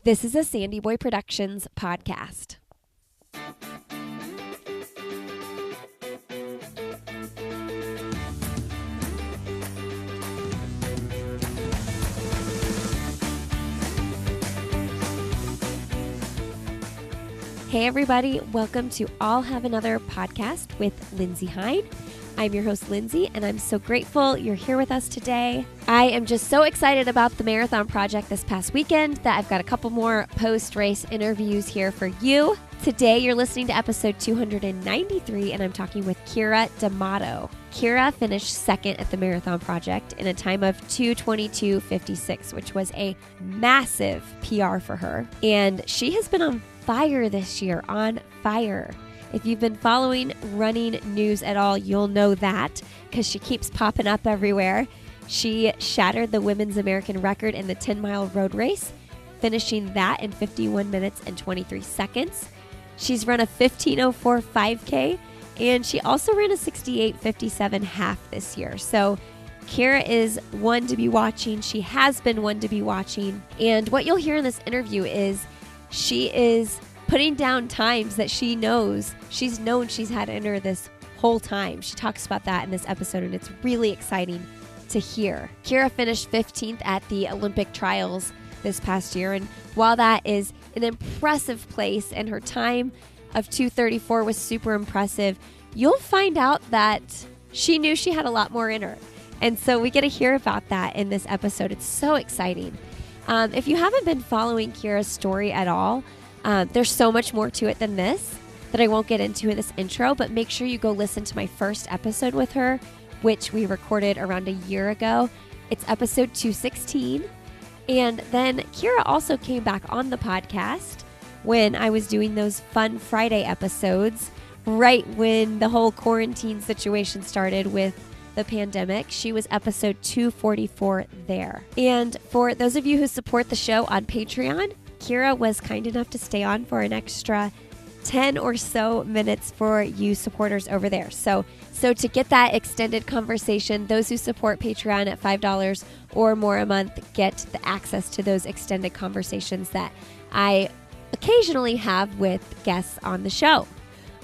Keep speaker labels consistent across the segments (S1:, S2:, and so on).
S1: This is a Sandy Boy Productions podcast. Hey everybody, welcome to I'll Have Another podcast with Lindsay Hyde. I'm your host, Lindsay, and I'm so grateful you're here with us today. I am just so excited about the marathon project this past weekend that I've got a couple more post-race interviews here for you. Today, you're listening to episode 293, and I'm talking with Keira D'Amato. Keira finished second at the marathon project in a time of 2:22:56, which was a massive PR for her. And she has been on fire this year, on fire. If you've been following running news at all, you'll know that because she keeps popping up everywhere. She shattered the women's American record in the 10-mile road race, finishing that in 51 minutes and 23 seconds. She's run a 15:04 5K, and she also ran a 68:57 half this year. So Keira is one to be watching. She has been one to be watching. And what you'll hear in this interview is she is putting down times that she's known she's had to enter this whole time. She talks about that in this episode, and it's really exciting to hear. Keira finished 15th at the Olympic trials this past year, and while that is an impressive place and her time of 2:34 was super impressive, you'll find out that she knew she had a lot more in her. And so we get to hear about that in this episode. It's so exciting. If you haven't been following Keira's story at all, there's so much more to it than this that I won't get into in this intro, but make sure you go listen to my first episode with her, which we recorded around a year ago. It's episode 216. And then Keira also came back on the podcast when I was doing those fun Friday episodes, right when the whole quarantine situation started with the pandemic. She was episode 244 there. And for those of you who support the show on Patreon, Keira was kind enough to stay on for an extra 10 or so minutes for you supporters over there. So to get that extended conversation, those who support Patreon at $5 or more a month get the access to those extended conversations that I occasionally have with guests on the show.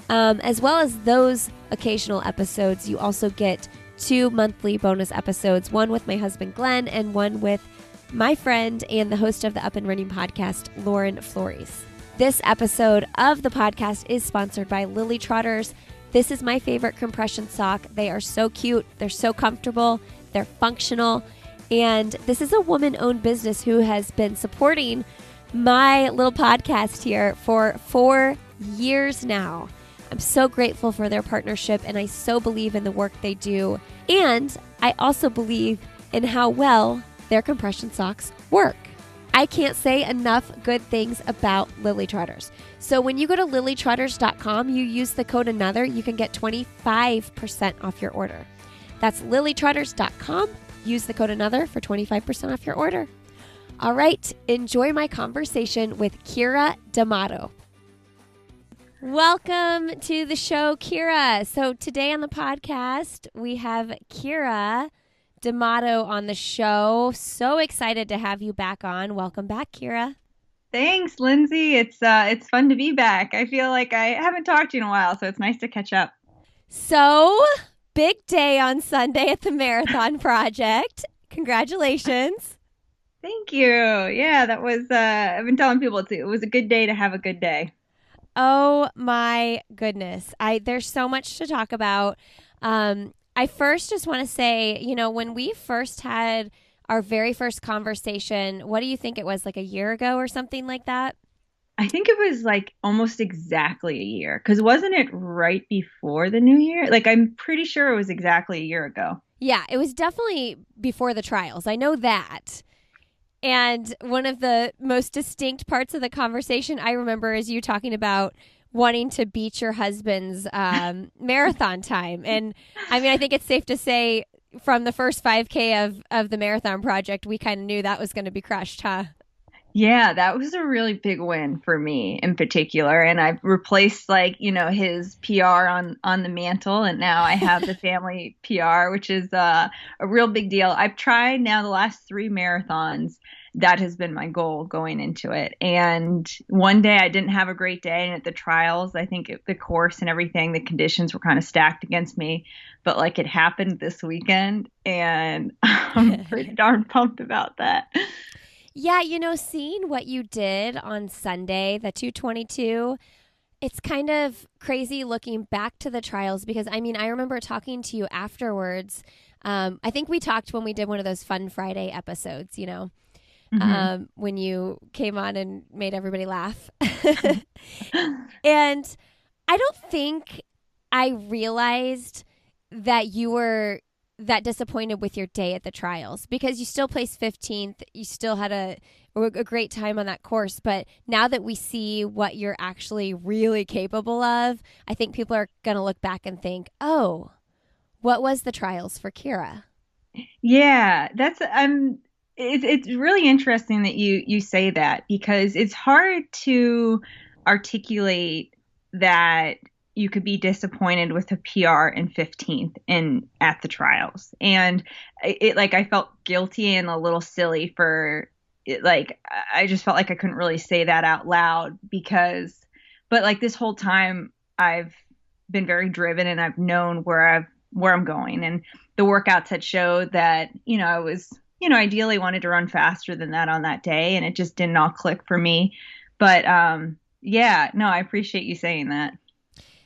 S1: As well as those occasional episodes, you also get 2 monthly bonus episodes, one with my husband Glenn and one with my friend and the host of the Up and Running podcast, Lauren Flores. This episode of the podcast is sponsored by Lily Trotters. This is my favorite compression sock. They are so cute. They're so comfortable. They're functional. And this is a woman-owned business who has been supporting my little podcast here for 4 years now. I'm so grateful for their partnership, and I so believe in the work they do. And I also believe in how well their compression socks work. I can't say enough good things about Lily Trotters. So when you go to lilytrotters.com, you use the code ANOTHER, you can get 25% off your order. That's lilytrotters.com. Use the code ANOTHER for 25% off your order. All right, enjoy my conversation with Keira D'Amato. Welcome to the show, Keira. So today on the podcast, we have Keira D'Amato on the show. So excited to have you back on. Welcome back, Keira.
S2: Thanks, Lindsay. It's fun to be back. I feel like I haven't talked to you in a while, so it's nice to catch up.
S1: So, big day on Sunday at the Marathon Project. Congratulations.
S2: Thank you. Yeah, that was, I've been telling people it was a good day to have a good day.
S1: Oh my goodness. There's so much to talk about. I first just want to say, when we first had our very first conversation, what do you think it was, like a year ago or something like that?
S2: I think it was like almost exactly a year, because wasn't it right before the new year? Like, I'm pretty sure it was exactly a year ago.
S1: Yeah, it was definitely before the trials. I know that. And one of the most distinct parts of the conversation I remember is you talking about wanting to beat your husband's marathon time. And I mean, I think it's safe to say from the first 5K of the Marathon Project, we kind of knew that was going to be crushed, huh?
S2: Yeah, that was a really big win for me in particular. And I've replaced his PR on the mantle. And now I have the family PR, which is a real big deal. I've tried now the last 3 marathons. that has been my goal going into it. And one day I didn't have a great day, and at the trials, I think the course and everything, the conditions were kind of stacked against me, but like it happened this weekend, and I'm pretty darn pumped about that.
S1: Yeah, seeing what you did on Sunday, the 222, it's kind of crazy looking back to the trials because, I mean, I remember talking to you afterwards. I think we talked when we did one of those Fun Friday episodes, when you came on and made everybody laugh. And I don't think I realized that you were that disappointed with your day at the trials because you still placed 15th. You still had a great time on that course. But now that we see what you're actually really capable of, I think people are going to look back and think, oh, what was the trials for Keira?
S2: Yeah, that's it's really interesting that you say that because it's hard to articulate that you could be disappointed with a PR in 15th in at the trials. And it like I felt guilty and a little silly for it, like I just felt like I couldn't really say that out loud but like this whole time I've been very driven and I've known where I'm going, and the workouts had showed that, I was, ideally wanted to run faster than that on that day, and it just didn't all click for me. But yeah, no, I appreciate you saying that.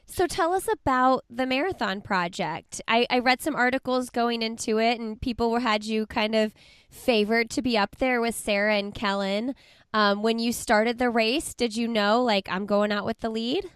S1: So tell us about the marathon project. I read some articles going into it, and people had you kind of favored to be up there with Sara and Kellyn. When you started the race, did you know, like, I'm going out with the lead?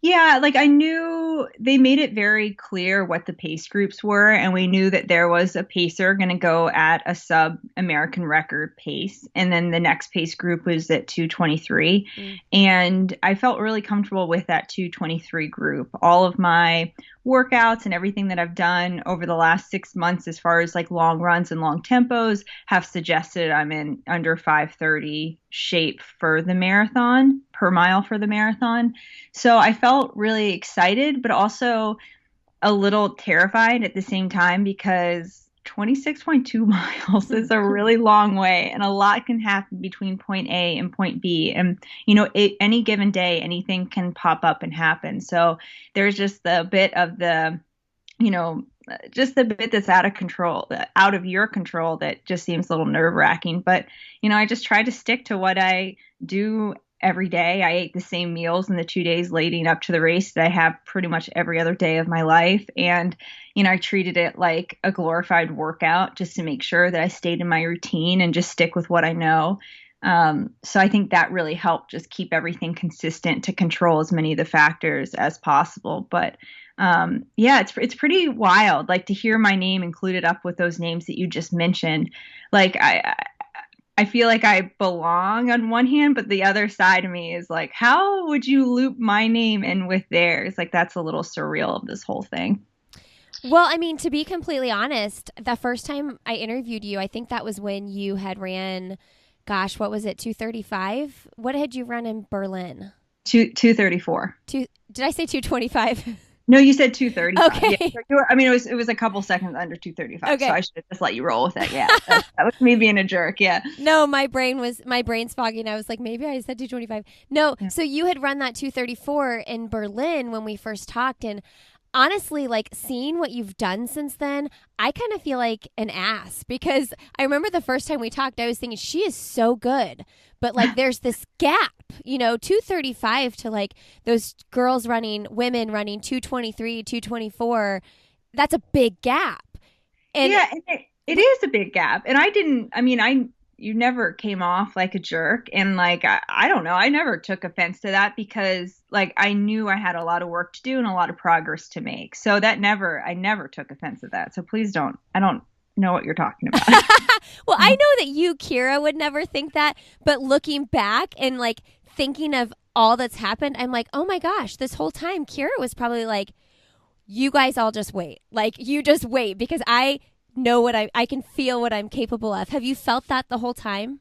S2: Yeah, like I knew they made it very clear what the pace groups were, and we knew that there was a pacer going to go at a sub American record pace, and then the next pace group was at 223. And I felt really comfortable with that 223 group. All of my workouts and everything that I've done over the last 6 months, as far as like long runs and long tempos, have suggested I'm in under 5:30 shape for the marathon, per mile for the marathon. So I felt really excited, but also a little terrified at the same time because 26.2 miles is a really long way, and a lot can happen between point A and point B. And, any given day, anything can pop up and happen. So there's just the bit of just the bit that's out of your control, that just seems a little nerve wracking. But, I just try to stick to what I do every day. I ate the same meals in the 2 days leading up to the race that I have pretty much every other day of my life. And, I treated it like a glorified workout just to make sure that I stayed in my routine and just stick with what I know. So I think that really helped just keep everything consistent to control as many of the factors as possible. But yeah, it's pretty wild, like to hear my name included up with those names that you just mentioned. Like I feel like I belong on one hand, but the other side of me is like, how would you loop my name in with theirs? Like, that's a little surreal of this whole thing.
S1: Well, I mean, to be completely honest, the first time I interviewed you, I think that was when you had ran, gosh, what was it, 235? What had you run in Berlin?
S2: 234.
S1: Did I say 225?
S2: No, you said 235.
S1: Okay.
S2: Yeah, it was a couple seconds under 235.
S1: Okay.
S2: So I should have just let you roll with it. Yeah. That was me being a jerk. Yeah.
S1: No, my brain's foggy, and I was like, maybe I said 225. No. Yeah. So you had run that 234 in Berlin when we first talked, and honestly, like, seeing what you've done since then, I kind of feel like an ass, because I remember the first time we talked, I was thinking she is so good, but like there's this gap, 235 to like those women running 223, 224. That's a big gap. And
S2: yeah, and it is a big gap. And you never came off like a jerk. And like, I don't know, I never took offense to that because like I knew I had a lot of work to do and a lot of progress to make. So I never took offense to that. So please I don't know what you're talking about.
S1: Well, I know that you, Keira, would never think that. But looking back and like thinking of all that's happened, I'm like, oh my gosh, this whole time Keira was probably like, you guys all just wait. Like, you just wait, because I know I can feel what I'm capable of. Have you felt that the whole time?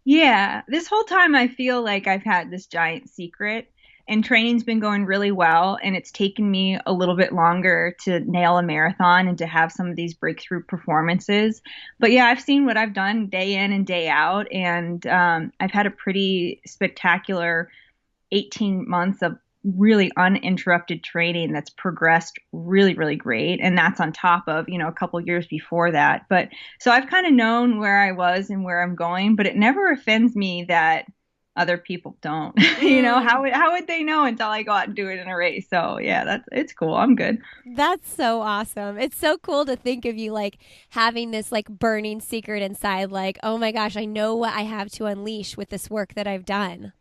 S2: Yeah, this whole time I feel like I've had this giant secret and training's been going really well. And it's taken me a little bit longer to nail a marathon and to have some of these breakthrough performances. But yeah, I've seen what I've done day in and day out. And I've had a pretty spectacular 18 months of really uninterrupted training that's progressed really, really great. And that's on top of, a couple years before that. But so I've kind of known where I was and where I'm going, but it never offends me that other people don't. How would they know until I go out and do it in a race? So yeah, it's cool. I'm good.
S1: That's so awesome. It's so cool to think of you like having this like burning secret inside, like, oh my gosh, I know what I have to unleash with this work that I've done.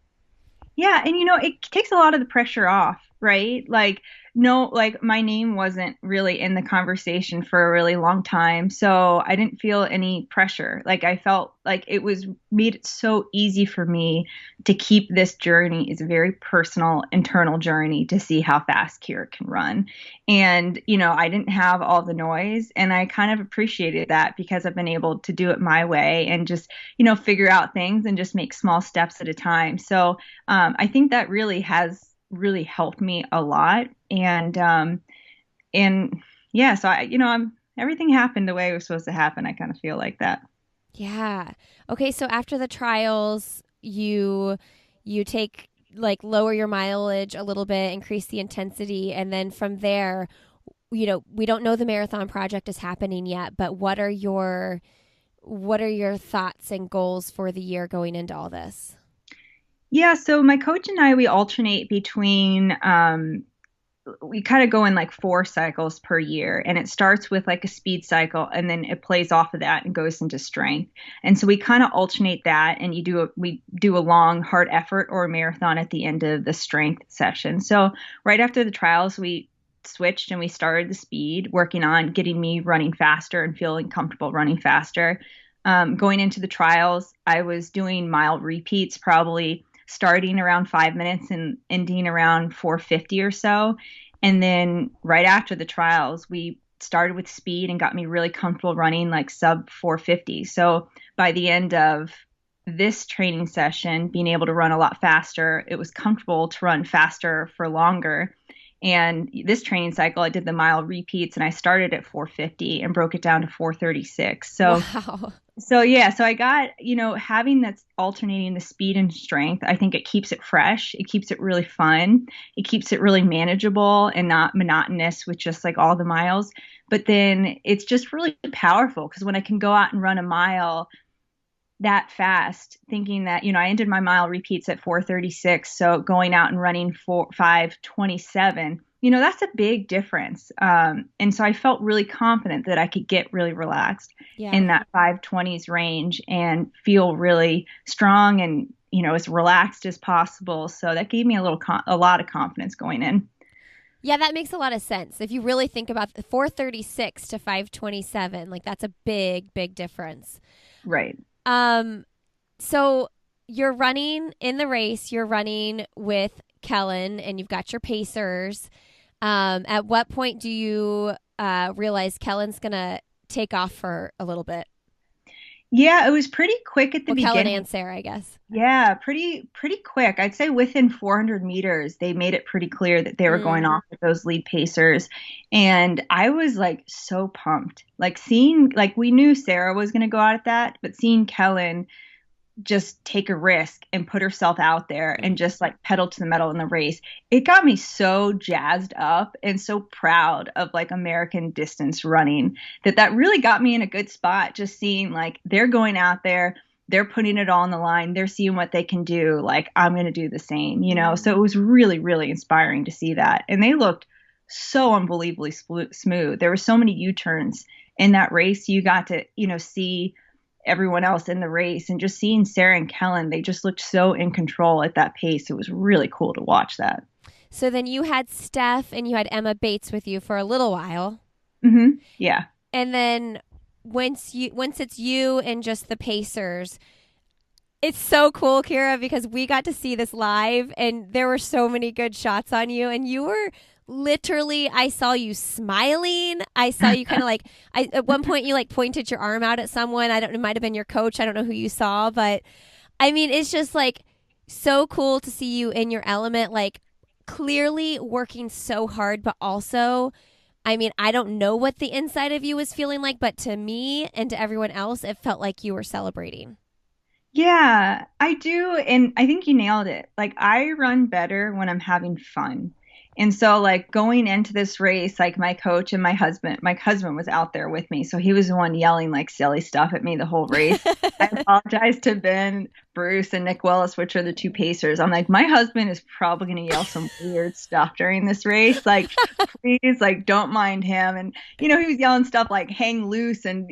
S2: Yeah, and it takes a lot of the pressure off, right? Like, no, like my name wasn't really in the conversation for a really long time, so I didn't feel any pressure. Like I felt like it was made it so easy for me to keep this journey is a very personal, internal journey to see how fast Keira can run. And, I didn't have all the noise, and I kind of appreciated that because I've been able to do it my way and just, figure out things and just make small steps at a time. So I think that really has really helped me a lot. And yeah, so everything happened the way it was supposed to happen. I kind of feel like that.
S1: Yeah. Okay. So after the trials, you take like lower your mileage a little bit, increase the intensity, and then from there, we don't know the marathon project is happening yet, but what are your thoughts and goals for the year going into all this?
S2: Yeah, so my coach and I, we alternate between, we kind of go in like 4 cycles per year, and it starts with like a speed cycle, and then it plays off of that and goes into strength. And so we kind of alternate that, and we do a long, hard effort or a marathon at the end of the strength session. So right after the trials, we switched and we started the speed, working on getting me running faster and feeling comfortable running faster. Going into the trials, I was doing mile repeats, probably starting around 5 minutes and ending around 4:50 or so. And then right after the trials, we started with speed and got me really comfortable running like sub 4:50. So by the end of this training session, being able to run a lot faster, it was comfortable to run faster for longer. And this training cycle, I did the mile repeats, and I started at 4:50 and broke it down to 4:36.
S1: Wow.
S2: So yeah, so I got, having that's alternating the speed and strength, I think it keeps it fresh. It keeps it really fun. It keeps it really manageable and not monotonous with just like all the miles. But then it's just really powerful because when I can go out and run a mile that fast, thinking that, I ended my mile repeats at 4:36. So going out and running 5:27, that's a big difference. And so I felt really confident that I could get really relaxed in that 5:20s range and feel really strong and, as relaxed as possible. So that gave me a lot of confidence going in.
S1: Yeah, that makes a lot of sense. If you really think about the 4:36 to 5:27, like that's a big, big difference.
S2: Right.
S1: So you're running in the race, you're running with Kellyn, and you've got your pacers. At what point do you realize Kellyn's going to take off for a little bit?
S2: Yeah, it was pretty quick at the beginning.
S1: Kellyn and Sara, I guess.
S2: Yeah, pretty quick. I'd say within 400 meters, they made it pretty clear that they were going off with those lead pacers. And I was like so pumped. Like we knew Sara was going to go out at that, but seeing Kellyn just take a risk and put herself out there and just like pedal to the metal in the race, it got me so jazzed up and so proud of like American distance running that really got me in a good spot. Just seeing like they're going out there, they're putting it all on the line, they're seeing what they can do. Like I'm going to do the same, So it was really, really inspiring to see that. And they looked so unbelievably smooth. There were so many U-turns in that race. You got to, see everyone else in the race, and just seeing Sara and Kellyn, they just looked so in control at that pace. It was really cool to watch that.
S1: So then you had Steph and you had Emma Bates with you for a little while.
S2: Mm-hmm. Yeah.
S1: And then once it's you and just the pacers, it's so cool, Keira, because we got to see this live and there were so many good shots on you, and you were literally, I saw you smiling. I saw you kind of like, at one point you like pointed your arm out at someone. It might have been your coach. I don't know who you saw, but I mean, it's just like so cool to see you in your element. Like clearly working so hard, but also, I mean, I don't know what the inside of you was feeling like, but to me and to everyone else, it felt like you were celebrating.
S2: Yeah, I do. And I think you nailed it. Like, I run better when I'm having fun. And so, like, going into this race, like, my coach and my husband was out there with me. So he was the one yelling like silly stuff at me the whole race. I apologize to Ben, Bruce, and Nick Willis, which are the two pacers. I'm like, my husband is probably going to yell some weird stuff during this race. Like, please, like, don't mind him. And, he was yelling stuff like hang loose and,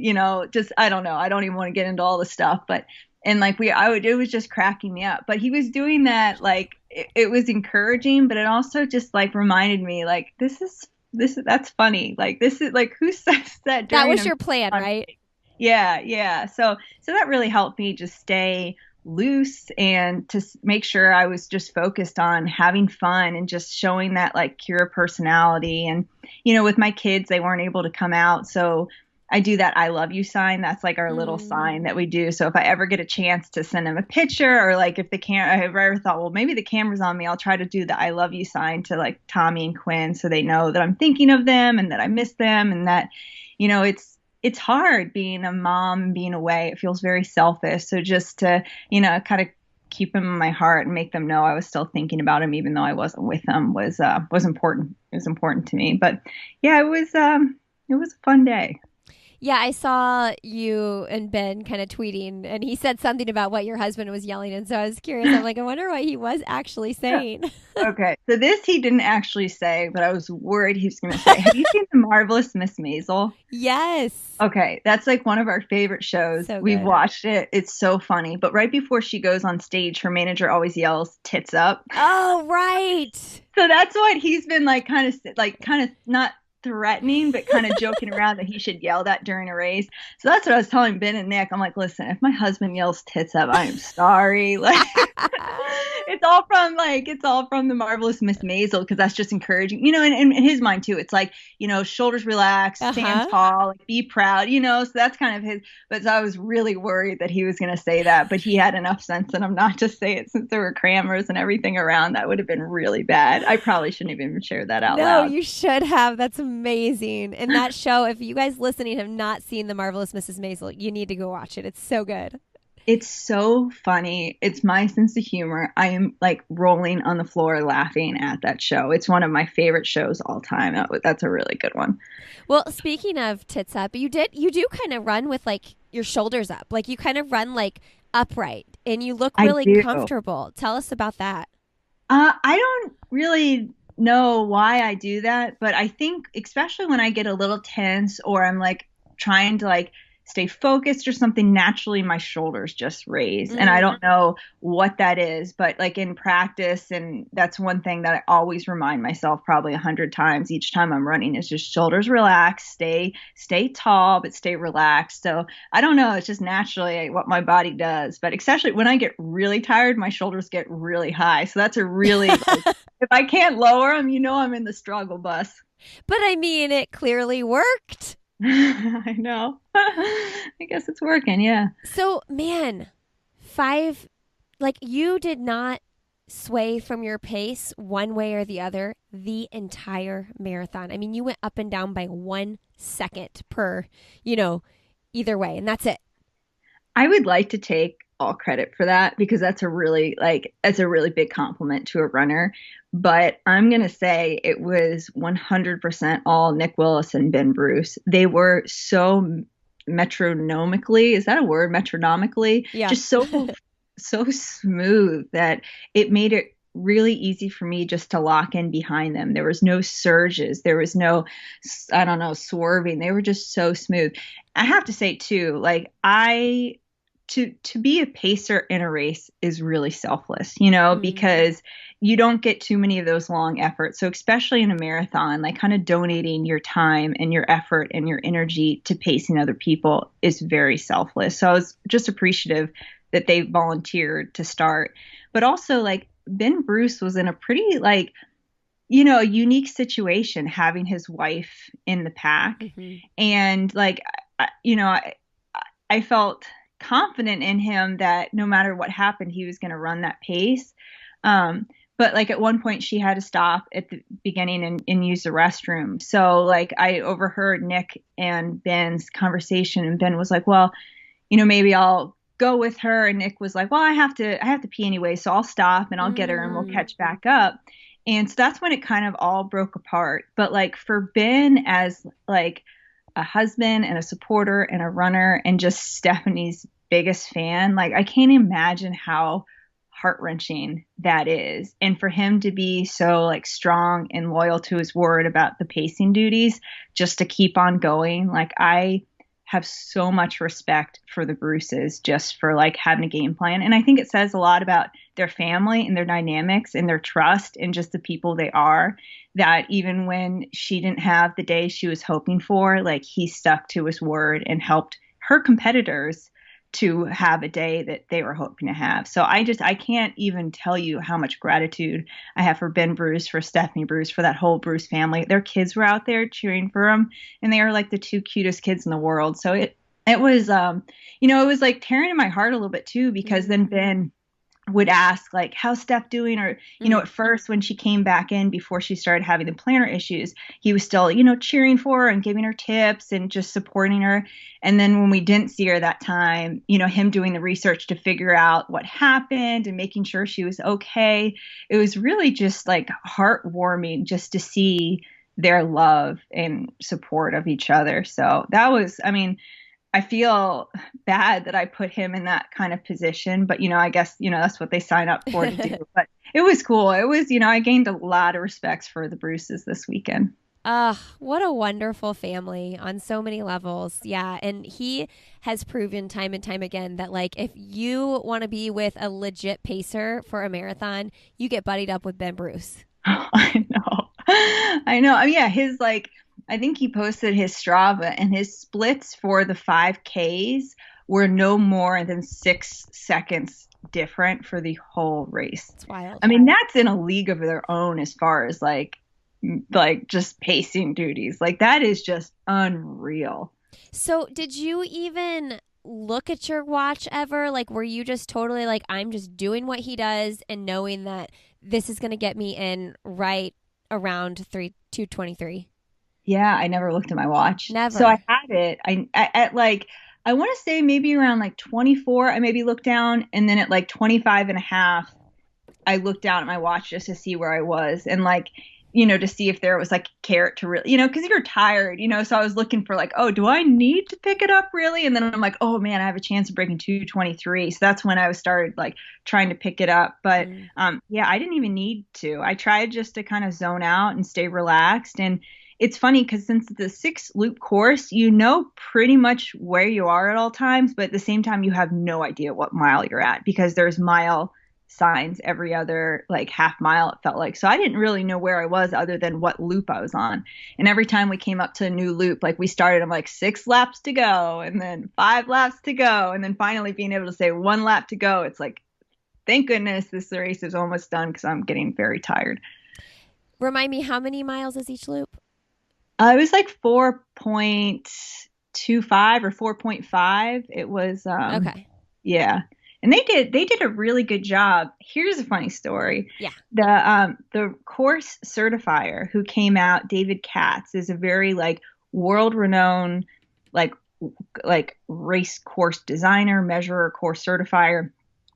S2: just, I don't know. I don't even want to get into all the stuff, but and like it was just cracking me up. But he was doing that, like it was encouraging, but it also just like reminded me, like that's funny. Like this is like who says that?
S1: That was your plan, right?
S2: Yeah, yeah. So that really helped me just stay loose and to make sure I was just focused on having fun and just showing that like Keira personality. And with my kids, they weren't able to come out, so I do that I love you sign. That's like our little sign that we do. So if I ever get a chance to send them a picture, or like if I ever thought, well, maybe the camera's on me, I'll try to do the I love you sign to like Tommy and Quinn, so they know that I'm thinking of them and that I miss them, and that, it's hard being a mom and being away. It feels very selfish. So just to, kind of keep them in my heart and make them know I was still thinking about them, even though I wasn't with them, was important. It was important to me. But yeah, it was a fun day.
S1: Yeah, I saw you and Ben kind of tweeting, and he said something about what your husband was yelling. And so I was curious. I'm like, I wonder what he was actually saying.
S2: Okay. So this he didn't actually say, but I was worried he was going to say, have you seen The Marvelous Miss Maisel?
S1: Yes.
S2: Okay. That's like one of our favorite shows.
S1: So
S2: We've
S1: good.
S2: watched it. It's so funny. But right before she goes on stage, her manager always yells, tits up.
S1: Oh, right.
S2: So that's what he's been like kind of not threatening, but kind of joking around that he should yell that during a race. So that's what I was telling Ben and Nick. I'm like, listen, if my husband yells tits up, I am sorry. Like it's all from The Marvelous Miss Maisel, because that's just encouraging, and in his mind too. It's like, shoulders relaxed, stand tall, like be proud, so that's kind of his. But so I was really worried that he was going to say that, but he had enough sense in him not to say it, since there were cameras and everything around. That would have been really bad. I probably shouldn't have even shared that out loud.
S1: No, you should have. That's amazing. And that show, if you guys listening have not seen The Marvelous Mrs. Maisel, you need to go watch it. It's so good.
S2: It's so funny. It's my sense of humor. I am like rolling on the floor laughing at that show. It's one of my favorite shows all time. That's a really good one.
S1: Well, speaking of tits up, you do kind of run with like your shoulders up. Like you kind of run like upright, and you look really comfortable. Tell us about that.
S2: I don't really know why I do that, but I think especially when I get a little tense, or I'm like trying to like stay focused or something, naturally my shoulders just raise. And I don't know what that is, but like in practice, and that's one thing that I always remind myself probably 100 times each time I'm running, is just shoulders relaxed, stay tall, but stay relaxed. So I don't know, it's just naturally what my body does. But especially when I get really tired, my shoulders get really high. So that's a really, like, if I can't lower them, I'm in the struggle bus.
S1: But I mean, it clearly worked.
S2: I know. I guess it's working, yeah.
S1: So, man, you did not sway from your pace one way or the other the entire marathon. I mean, you went up and down by 1 second per, either way, and that's it.
S2: I would like to take all credit for that, because that's a really big compliment to a runner. But I'm going to say it was 100% all Nick Willis and Ben Bruce. They were so metronomically, is that a word? Metronomically?
S1: Yeah.
S2: Just so smooth that it made it really easy for me just to lock in behind them. There was no surges. There was no, swerving. They were just so smooth. I have to say too, like to be a pacer in a race is really selfless, because you don't get too many of those long efforts. So especially in a marathon, like kind of donating your time and your effort and your energy to pacing other people is very selfless. So I was just appreciative that they volunteered to start. But also, like, Ben Bruce was in a pretty unique situation, having his wife in the pack. And like, I felt confident in him that no matter what happened, he was going to run that pace. but like at one point she had to stop at the beginning and use the restroom. So like I overheard Nick and Ben's conversation, and Ben was like, well, maybe I'll go with her. And Nick was like, well, I have to pee anyway, so I'll stop and I'll get her and we'll catch back up. And so that's when it kind of all broke apart. But like for Ben as like a husband and a supporter and a runner and just Stephanie's biggest fan, like I can't imagine how heart-wrenching that is. And for him to be so like strong and loyal to his word about the pacing duties just to keep on going, like I have so much respect for the Bruces just for like having a game plan. And I think it says a lot about their family and their dynamics and their trust and just the people they are, that even when she didn't have the day she was hoping for, like he stuck to his word and helped her competitors to have a day that they were hoping to have. So I can't even tell you how much gratitude I have for Ben Bruce, for Stephanie Bruce, for that whole Bruce family. Their kids were out there cheering for them, and they are like the two cutest kids in the world. So it was, it was like tearing in my heart a little bit too, because then Ben would ask like, how's Steph doing? Or, at first when she came back in before she started having the plantar issues, he was still, cheering for her and giving her tips and just supporting her. And then when we didn't see her that time, him doing the research to figure out what happened and making sure she was okay. It was really just like heartwarming just to see their love and support of each other. So that was, I feel bad that I put him in that kind of position, but, I guess, that's what they sign up for to do. But it was cool. It was, I gained a lot of respect for the Bruces this weekend.
S1: What a wonderful family on so many levels. Yeah. And he has proven time and time again that like, if you want to be with a legit pacer for a marathon, you get buddied up with Ben Bruce.
S2: I know. Yeah. His like, I think he posted his Strava, and his splits for the 5Ks were no more than 6 seconds different for the whole race.
S1: It's wild.
S2: That's in a league of their own as far as like just pacing duties. Like that is just unreal.
S1: So did you even look at your watch ever? Like, were you just totally like, I'm just doing what he does and knowing that this is going to get me in right around 2:23?
S2: Yeah, I never looked at my watch.
S1: Never.
S2: So I had it. I want to say maybe around like 24, I maybe looked down. And then at like 25 and a half, I looked down at my watch just to see where I was. And like, to see if there was like a carrot to really, because you're tired, so I was looking for like, oh, do I need to pick it up really? And then I'm like, oh man, I have a chance of breaking 2:23. So that's when I started like trying to pick it up. But yeah, I didn't even need to. I tried just to kind of zone out and stay relaxed. And it's funny because since the 6-loop course, pretty much where you are at all times, but at the same time, you have no idea what mile you're at because there's mile signs every other like half mile, it felt like. So I didn't really know where I was other than what loop I was on. And every time we came up to a new loop, like we started, I'm like 6 laps to go and then 5 laps to go. And then finally being able to say 1 lap to go, it's like, thank goodness this race is almost done because I'm getting very tired.
S1: Remind me, how many miles is each loop?
S2: It was like 4.25 or 4.5. It was
S1: okay.
S2: Yeah. And they did a really good job. Here's a funny story.
S1: Yeah.
S2: The course certifier who came out, David Katz, is a very like world renowned like race course designer, measurer, course certifier.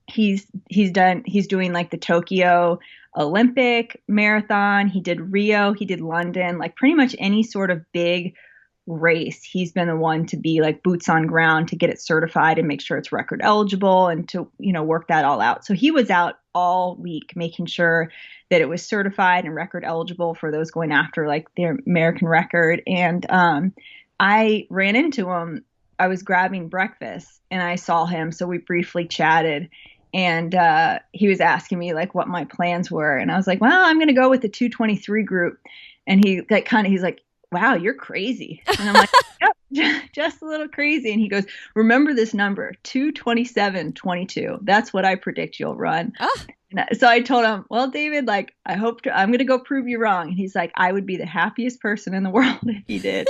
S2: He's doing like the Tokyo Olympic marathon. He did Rio, he did London, like pretty much any sort of big race. He's been the one to be like boots on ground to get it certified and make sure it's record eligible and to, work that all out. So he was out all week making sure that it was certified and record eligible for those going after like their American record. And I ran into him. I was grabbing breakfast and I saw him. So we briefly chatted. And he was asking me like what my plans were. And I was like, well, I'm going to go with the 2:23 group. And he like he's like, wow, you're crazy. And I'm like, yep, just a little crazy. And he goes, remember this number, 2:27:22. That's what I predict you'll run.
S1: Oh,
S2: So I told him, well, David, like, I'm going to go prove you wrong. And he's like, I would be the happiest person in the world if he did.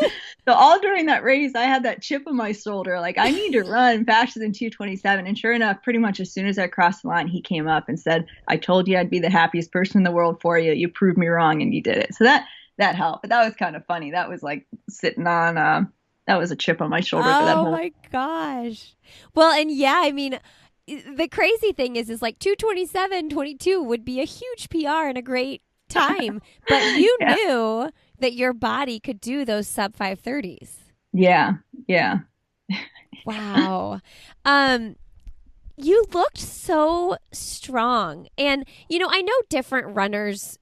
S2: So all during that race, I had that chip on my shoulder. Like, I need to run faster than 2:27. And sure enough, pretty much as soon as I crossed the line, he came up and said, I told you I'd be the happiest person in the world for you. You proved me wrong and you did it. So that helped. But that was kind of funny. That was like sitting on, that was a chip on my shoulder for that
S1: oh
S2: whole.
S1: my gosh. Well, and yeah, I mean, the crazy thing is like 2:27:22 would be a huge PR and a great time, but you
S2: Yeah.
S1: knew that your body could do those sub 5:30s.
S2: Yeah. Yeah.
S1: Wow. You looked so strong. And I know different runners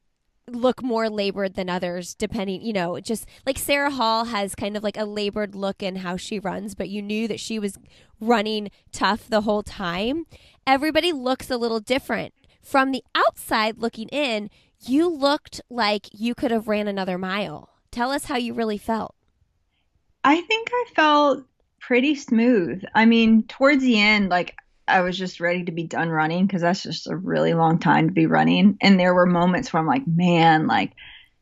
S1: look more labored than others, depending, just like Sarah Hall has kind of like a labored look in how she runs, but you knew that she was running tough the whole time. Everybody looks a little different. From the outside looking in, you looked like you could have ran another mile. Tell us how you really felt.
S2: I think I felt pretty smooth. I mean, towards the end, like I was just ready to be done running because that's just a really long time to be running. And there were moments where I'm like, man, like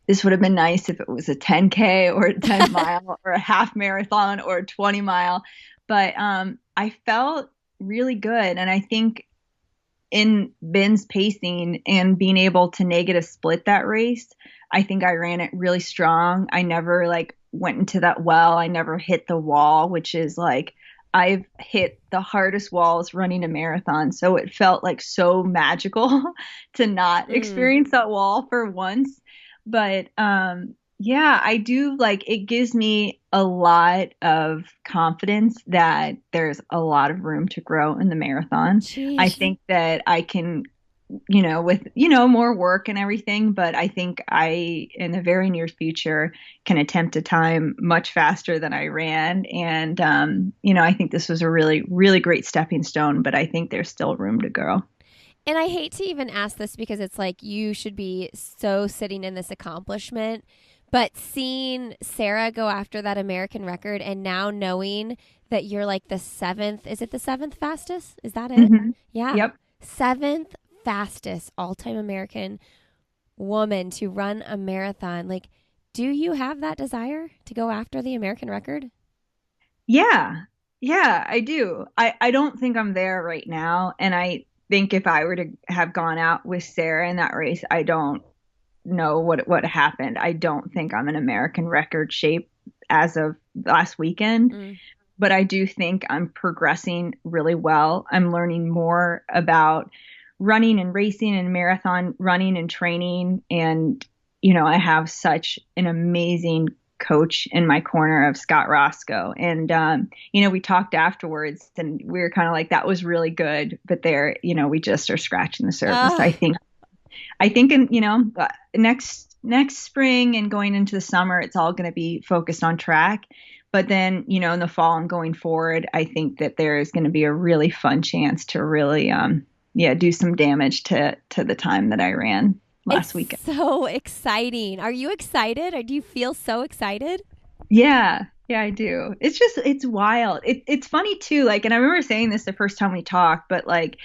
S2: this would have been nice if it was a 10K or a 10 mile or a half marathon or a 20 mile. But I felt really good. And I think in Ben's pacing and being able to negative split that race, I think I ran it really strong. I never like went into that well. I never hit the wall, which is like I've hit the hardest walls running a marathon. So it felt like so magical to not experience that wall for once. But yeah, I do like it gives me a lot of confidence that there's a lot of room to grow in the marathon. I
S1: Jeez.
S2: think that I can with, more work and everything. But I think I, in the very near future, can attempt a time much faster than I ran. And, I think this was a really, really great stepping stone, but I think there's still room to grow.
S1: And I hate to even ask this because it's like you should be so sitting in this accomplishment. But seeing Sara go after that American record and now knowing that you're like the seventh, is it the seventh fastest? Is that it?
S2: Mm-hmm.
S1: Yeah.
S2: Yep.
S1: Seventh fastest all time American woman to run a marathon. Like, do you have that desire to go after the American record?
S2: Yeah. Yeah, I do. I don't think I'm there right now. And I think if I were to have gone out with Sara in that race, I don't know what happened. I don't think I'm in American record shape as of last weekend, but I do think I'm progressing really well. I'm learning more about running and racing and marathon running and training. And, I have such an amazing coach in my corner of Scott Roscoe. And, we talked afterwards and we were kind of like, that was really good. But there, we just are scratching the surface. I think in, next spring and going into the summer, it's all going to be focused on track. But then, in the fall and going forward, I think that there is going to be a really fun chance to really, do some damage to the time that I ran last weekend.
S1: So exciting. Are you excited? Or do you feel so excited?
S2: Yeah. Yeah, I do. It's wild. It's funny too. Like, and I remember saying this the first time we talked, but like,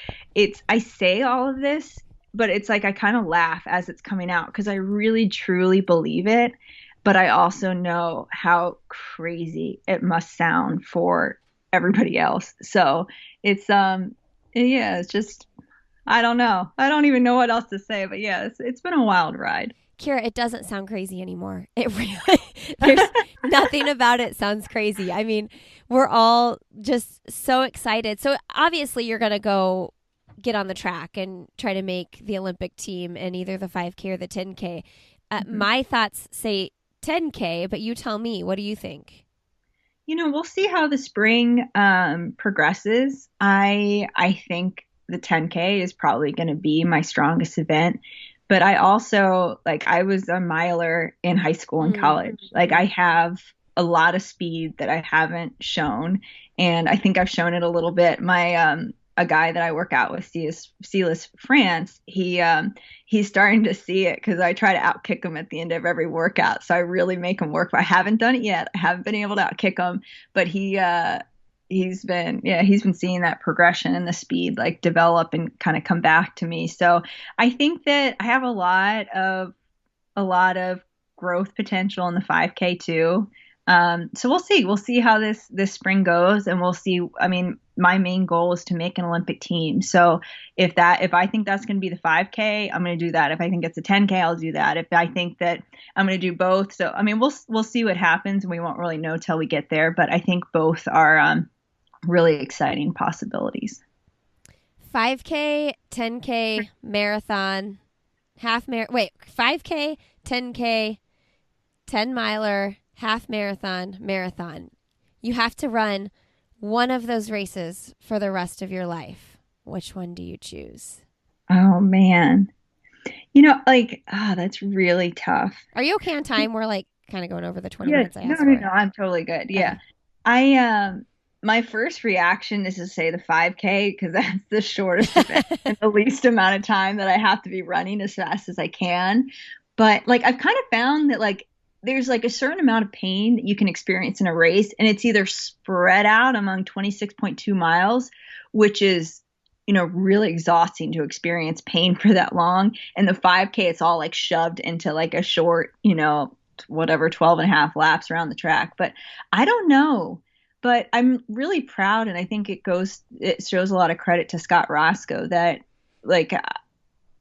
S2: I say all of this, but it's like, I kind of laugh as it's coming out because I really truly believe it. But I also know how crazy it must sound for everybody else. So it's, yeah, it's just, I don't know. I don't even know what else to say, but yeah, it's been a wild ride.
S1: Keira, it doesn't sound crazy anymore. It really, there's nothing about it sounds crazy. I mean, we're all just so excited. So obviously you're going to go get on the track and try to make the Olympic team in either the 5K or the 10K. My thoughts say 10K, but you tell me, what do you think?
S2: We'll see how the spring progresses. I think the 10K is probably going to be my strongest event. But I also, like, I was a miler in high school and college. Like, I have a lot of speed that I haven't shown. And I think I've shown it a little bit. My a guy that I work out with, Silas France, he's starting to see it because I try to outkick him at the end of every workout. So I really make him work. But I haven't done it yet. I haven't been able to outkick him, but he's been seeing that progression and the speed like develop and kind of come back to me. So I think that I have a lot of growth potential in the 5K too. So we'll see. We'll see how this spring goes, and we'll see. I mean, my main goal is to make an Olympic team. So if I think that's going to be the 5K, I'm going to do that. If I think it's a 10K, I'll do that. If I think that I'm going to do both, so I mean, we'll see what happens, and we won't really know till we get there. But I think both are really exciting possibilities.
S1: 5K, 10K, marathon, 5K, 10K, 10 miler, half marathon, marathon. You have to run one of those races for the rest of your life. Which one do you choose?
S2: Oh man. That's really tough.
S1: Are you okay on time? We're like kind of going over the 20 minutes I asked for.
S2: No, I'm totally good. Yeah.
S1: Okay.
S2: I My first reaction is to say the 5K because that's the shortest event and the least amount of time that I have to be running as fast as I can. But like I've kind of found that like there's like a certain amount of pain that you can experience in a race, and it's either spread out among 26.2 miles, which is really exhausting to experience pain for that long. And the 5K, it's all like shoved into like a short, whatever, 12 and a half laps around the track. But I don't know. But I'm really proud, and I think it shows a lot of credit to Scott Roscoe that like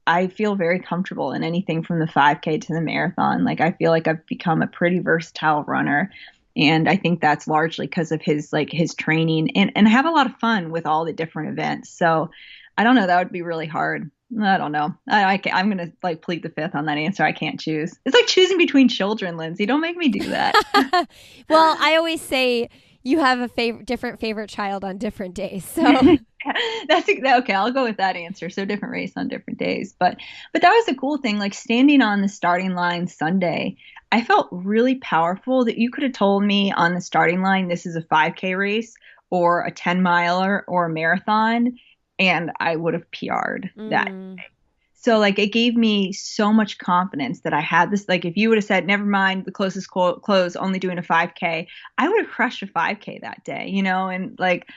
S2: I feel very comfortable in anything from the 5K to the marathon. Like I feel like I've become a pretty versatile runner. And I think that's largely because of his training, and I have a lot of fun with all the different events. So I don't know, that would be really hard. I don't know. I'm going to like plead the fifth on that answer. I can't choose. It's like choosing between children, Lindsay. Don't make me do that.
S1: Well, I always say you have a different favorite child on different days. So
S2: that's okay. I'll go with that answer. So different race on different days. But that was a cool thing. Like standing on the starting line Sunday, I felt really powerful that you could have told me on the starting line, this is a 5K race or a 10 miler or a marathon, and I would have PR'd that day. So like it gave me so much confidence that I had this. Like if you would have said, never mind the closest close, only doing a 5K, I would have crushed a 5K that day, and like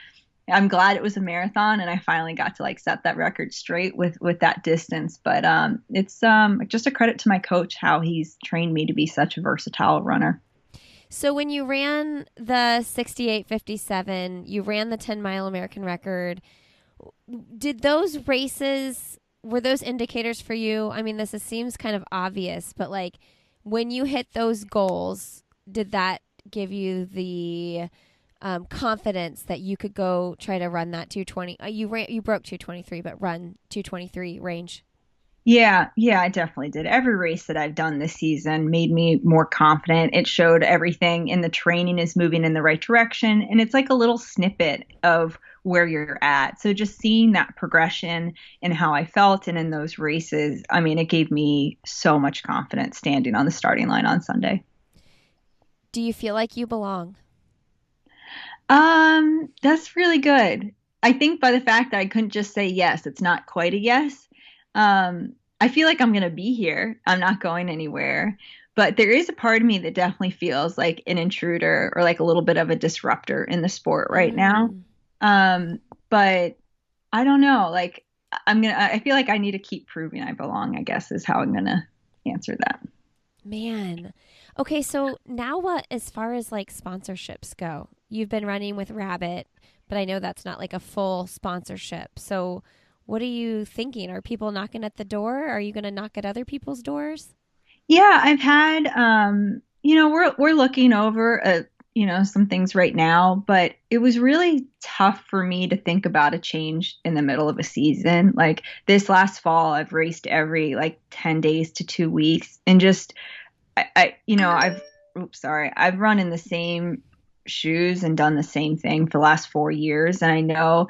S2: I'm glad it was a marathon and I finally got to like set that record straight with that distance. But it's just a credit to my coach how he's trained me to be such a versatile runner.
S1: So when you ran the 68:57, you ran the 10-mile American record. Did those races, were those indicators for you? I mean, this seems kind of obvious, but like when you hit those goals, did that give you the confidence that you could go try to run that 220? You broke 223, but run 223 range.
S2: Yeah, I definitely did. Every race that I've done this season made me more confident. It showed everything in the training is moving in the right direction. And it's like a little snippet of where you're at. So just seeing that progression and how I felt and in those races, I mean, it gave me so much confidence standing on the starting line on Sunday.
S1: Do you feel like you belong?
S2: That's really good. I think by the fact that I couldn't just say yes, it's not quite a yes. I feel like I'm going to be here. I'm not going anywhere. But there is a part of me that definitely feels like an intruder or like a little bit of a disruptor in the sport right now. But I don't know. Like I feel like I need to keep proving I belong, I guess, is how I'm going to answer that.
S1: Man. Okay. So now what, as far as like sponsorships go, you've been running with Rabbit, but I know that's not like a full sponsorship. So what are you thinking? Are people knocking at the door? Are you going to knock at other people's doors?
S2: Yeah, I've had, we're looking over at, some things right now, but it was really tough for me to think about a change in the middle of a season. Like this last fall, I've raced every like 10 days to 2 weeks and just, I've run in the same shoes and done the same thing for the last 4 years. And I know,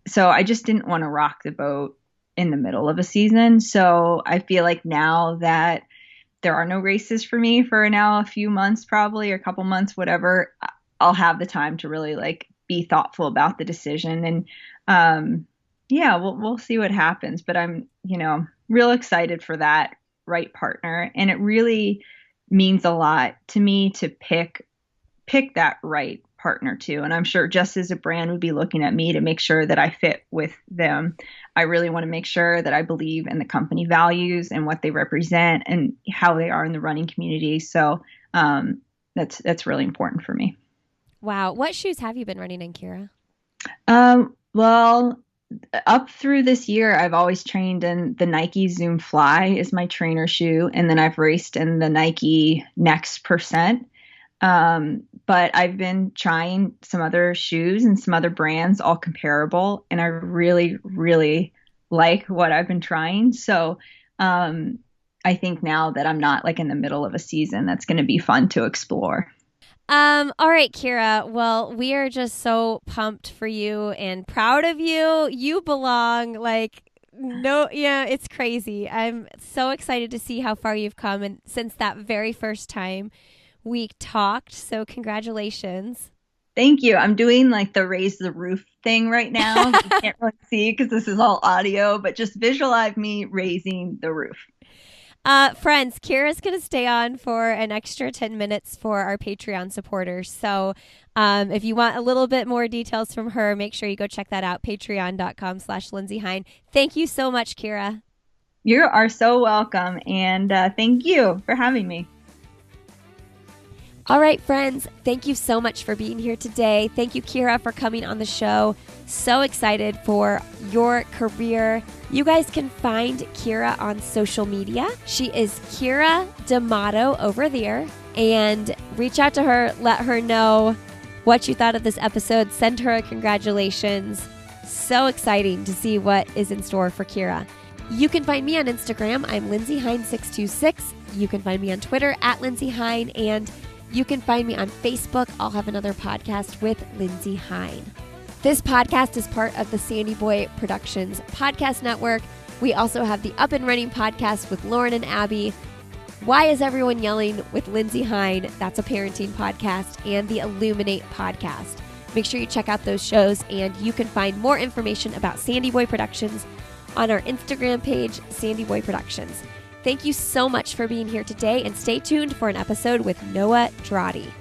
S2: so I just didn't want to rock the boat in the middle of a season. So I feel like now that there are no races for me for now a few months, probably, or a couple months, whatever, I'll have the time to really like be thoughtful about the decision. And Yeah, we'll see what happens, but I'm, real excited for that right partner, and it really means a lot to me to pick that right partner too. And I'm sure just as a brand would be looking at me to make sure that I fit with them, I really want to make sure that I believe in the company values and what they represent and how they are in the running community. So that's really important for me.
S1: Wow. What shoes have you been running in, Keira?
S2: Well, up through this year, I've always trained in the Nike Zoom Fly is my trainer shoe, and then I've raced in the Nike Next Percent. But I've been trying some other shoes and some other brands, all comparable, and I really, really like what I've been trying. So I think now that I'm not like in the middle of a season, that's going to be fun to explore.
S1: All right, Keira. Well, we are just so pumped for you and proud of you. You belong. It's crazy. I'm so excited to see how far you've come and since that very first time we talked. So congratulations.
S2: Thank you. I'm doing like the raise the roof thing right now. You can't really see because this is all audio, but just visualize me raising the roof.
S1: Friends, Keira's going to stay on for an extra 10 minutes for our Patreon supporters. So if you want a little bit more details from her, make sure you go check that out, patreon.com/Lindsey Hein. Thank you so much, Keira.
S2: You are so welcome. And thank you for having me.
S1: All right, friends, thank you so much for being here today. Thank you, Keira, for coming on the show. So excited for your career. You guys can find Keira on social media. She is Keira D'Amato over there. And reach out to her, let her know what you thought of this episode. Send her a congratulations. So exciting to see what is in store for Keira. You can find me on Instagram. I'm Lindsey Hein 626. You can find me on Twitter at Lindsey Hein, and you can find me on Facebook. I'll have another podcast with Lindsey Hein. This podcast is part of the Sandy Boy Productions podcast network. We also have the Up and Running podcast with Lauren and Abby. Why is Everyone Yelling with Lindsey Hein? That's a parenting podcast, and the Illuminate podcast. Make sure you check out those shows, and you can find more information about Sandy Boy Productions on our Instagram page, Sandy Boy Productions. Thank you so much for being here today, and stay tuned for an episode with Noah Droddy.